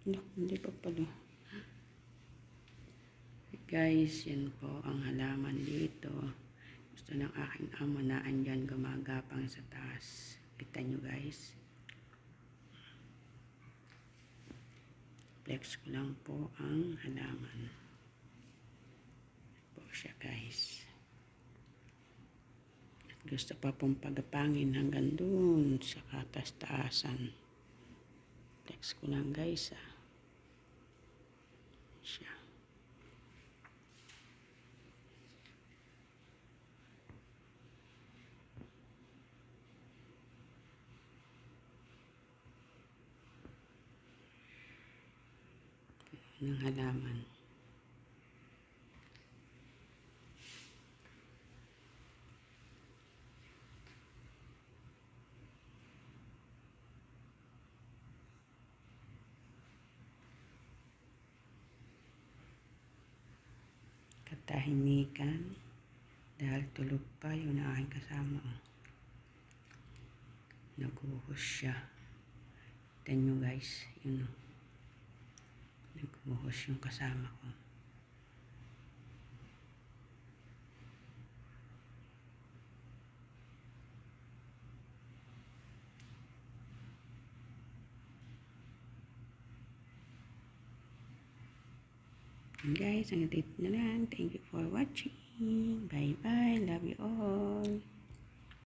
Hindi pa pala. Guys, yan po ang halaman dito. Gusto ng aking amo na andyan gumagapang sa taas. Kita nyo guys. Flex ko lang po ang halaman. Po siya guys. At gusto pa pong pagapangin hanggang dun sa katas-taasan. Flex ko lang guys siya. Ng halaman. Katahimikan dahil tulog pa yung aking kasama. Naguhos siya. Tignan nyo guys, yun o. Naguhos yung kasama ko. Guys, hanggang dito na lang. Thank you for watching. Bye bye. Love you all.